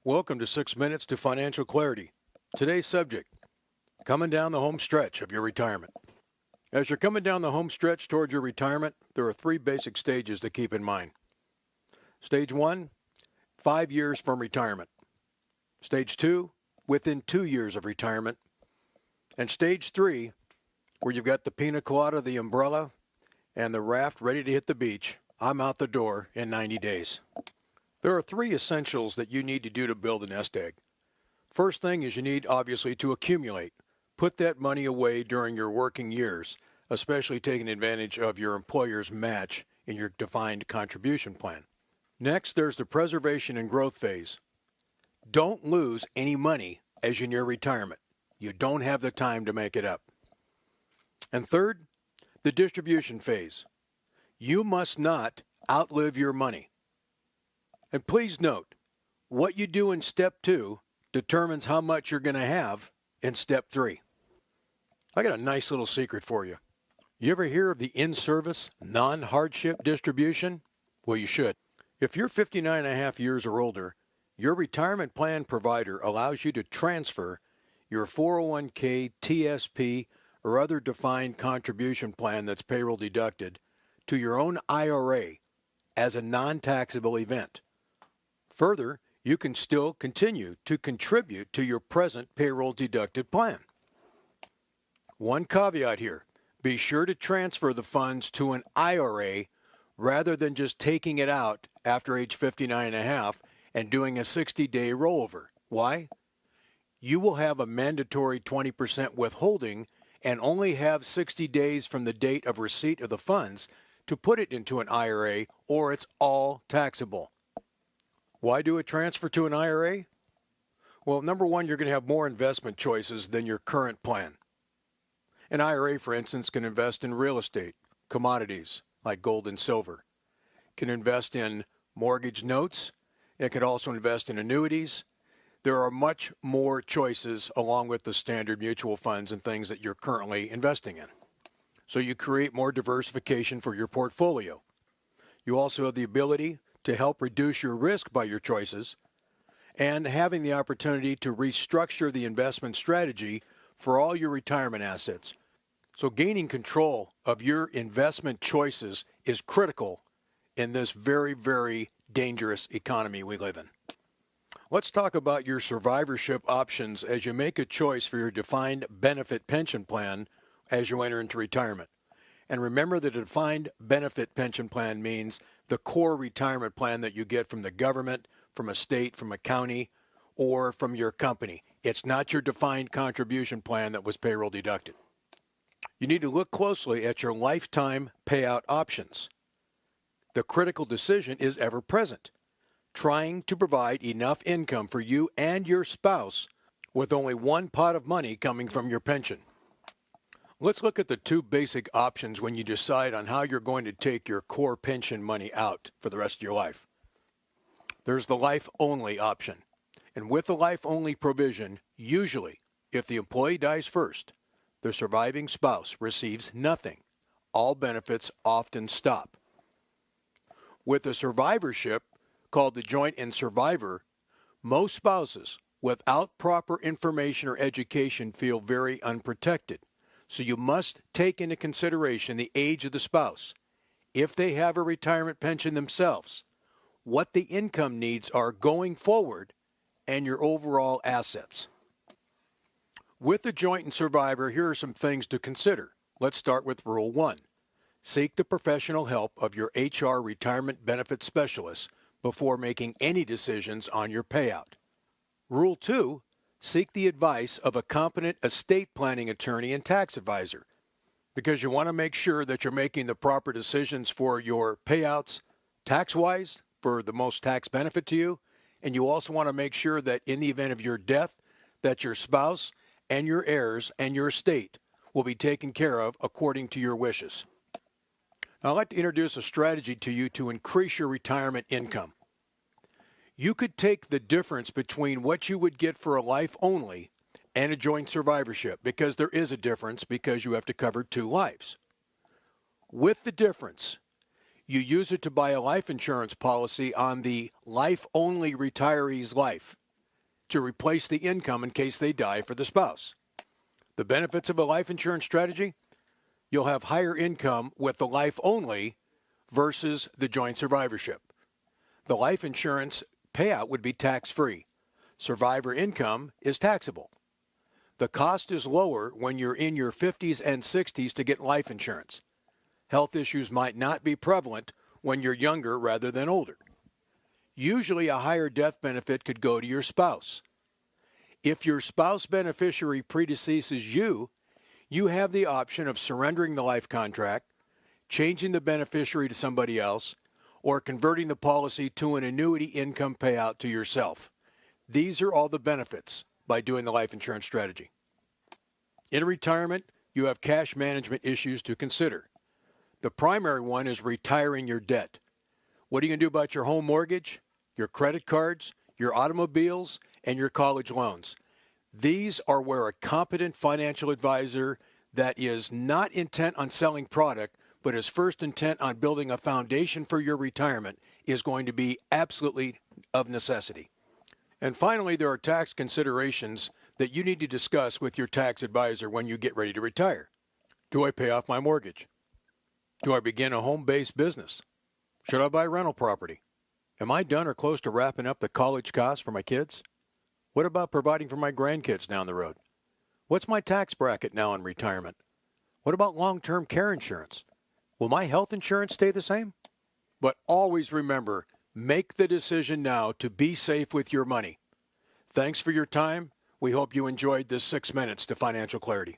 Welcome to 6 Minutes to Financial Clarity. Today's subject, coming down the home stretch of your retirement. As you're coming down the home stretch towards your retirement, there are 3 basic stages to keep in mind. Stage 1, 5 years from retirement. Stage 2, within 2 years of retirement. And Stage 3, where you've got the pina colada, the umbrella, and the raft ready to hit the beach. I'm out the door in 90 days. There are 3 essentials that you need to do to build a nest egg. First thing is you need, obviously, to accumulate. Put that money away during your working years, especially taking advantage of your employer's match in your defined contribution plan. Next, there's the preservation and growth phase. Don't lose any money as you near retirement. You don't have the time to make it up. And third, the distribution phase. You must not outlive your money. And please note, what you do in Step 2 determines how much you're going to have in Step 3. I got a nice little secret for you. You ever hear of the in-service, non-hardship distribution? Well, you should. If you're 59 and a half years or older, your retirement plan provider allows you to transfer your 401k, TSP, or other defined contribution plan that's payroll deducted to your own IRA as a non-taxable event. Further, you can still continue to contribute to your present payroll deducted plan. One caveat here, be sure to transfer the funds to an IRA rather than just taking it out after age 59 and a half and doing a 60-day rollover. Why? You will have a mandatory 20% withholding and only have 60 days from the date of receipt of the funds to put it into an IRA, or it's all taxable. Why do a transfer to an IRA? Well, number one, you're going to have more investment choices than your current plan. An IRA, for instance, can invest in real estate, commodities like gold and silver, can invest in mortgage notes, it could also invest in annuities. There are much more choices along with the standard mutual funds and things that you're currently investing in. So you create more diversification for your portfolio. You also have the ability to help reduce your risk by your choices and having the opportunity to restructure the investment strategy for all your retirement assets. So gaining control of your investment choices is critical in this very, very dangerous economy we live in. Let's talk about your survivorship options as you make a choice for your defined benefit pension plan as you enter into retirement. And remember that a defined benefit pension plan means the core retirement plan that you get from the government, from a state, from a county, or from your company. It's not your defined contribution plan that was payroll deducted. You need to look closely at your lifetime payout options. The critical decision is ever present, trying to provide enough income for you and your spouse with only one pot of money coming from your pension. Let's look at the 2 basic options when you decide on how you're going to take your core pension money out for the rest of your life. There's the life-only option. And with the life-only provision, usually, if the employee dies first, the surviving spouse receives nothing. All benefits often stop. With the survivorship, called the joint and survivor, most spouses, without proper information or education, feel very unprotected. So you must take into consideration the age of the spouse, if they have a retirement pension themselves, what the income needs are going forward, and your overall assets. With the joint and survivor, here are some things to consider. Let's start with Rule 1. Seek the professional help of your HR retirement benefit specialist before making any decisions on your payout. Rule 2. Seek the advice of a competent estate planning attorney and tax advisor because you want to make sure that you're making the proper decisions for your payouts tax-wise for the most tax benefit to you, and you also want to make sure that in the event of your death that your spouse and your heirs and your estate will be taken care of according to your wishes. Now, I'd like to introduce a strategy to you to increase your retirement income. You could take the difference between what you would get for a life only and a joint survivorship, because there is a difference because you have to cover 2 lives. With the difference, you use it to buy a life insurance policy on the life-only retiree's life. to replace the income in case they die for the spouse. The benefits of a life insurance strategy: you'll have higher income with the life only versus the joint survivorship. The life insurance payout would be tax-free. Survivor income is taxable. The cost is lower when you're in your 50s and 60s to get life insurance. Health issues might not be prevalent when you're younger rather than older. Usually a higher death benefit could go to your spouse. If your spouse beneficiary predeceases you, you have the option of surrendering the life contract, changing the beneficiary to somebody else, or converting the policy to an annuity income payout to yourself. These are all the benefits by doing the life insurance strategy. In retirement, you have cash management issues to consider. The primary one is retiring your debt. What are you going to do about your home mortgage, your credit cards, your automobiles, and your college loans? These are where a competent financial advisor that is not intent on selling product, but is first intent on building a foundation for your retirement is going to be absolutely of necessity. And finally, there are tax considerations that you need to discuss with your tax advisor when you get ready to retire. Do I pay off my mortgage? Do I begin a home-based business? Should I buy rental property? Am I done or close to wrapping up the college costs for my kids? What about providing for my grandkids down the road? What's my tax bracket now in retirement? What about long-term care insurance? Will my health insurance stay the same? But always remember, make the decision now to be safe with your money. Thanks for your time. We hope you enjoyed this 6 minutes to financial clarity.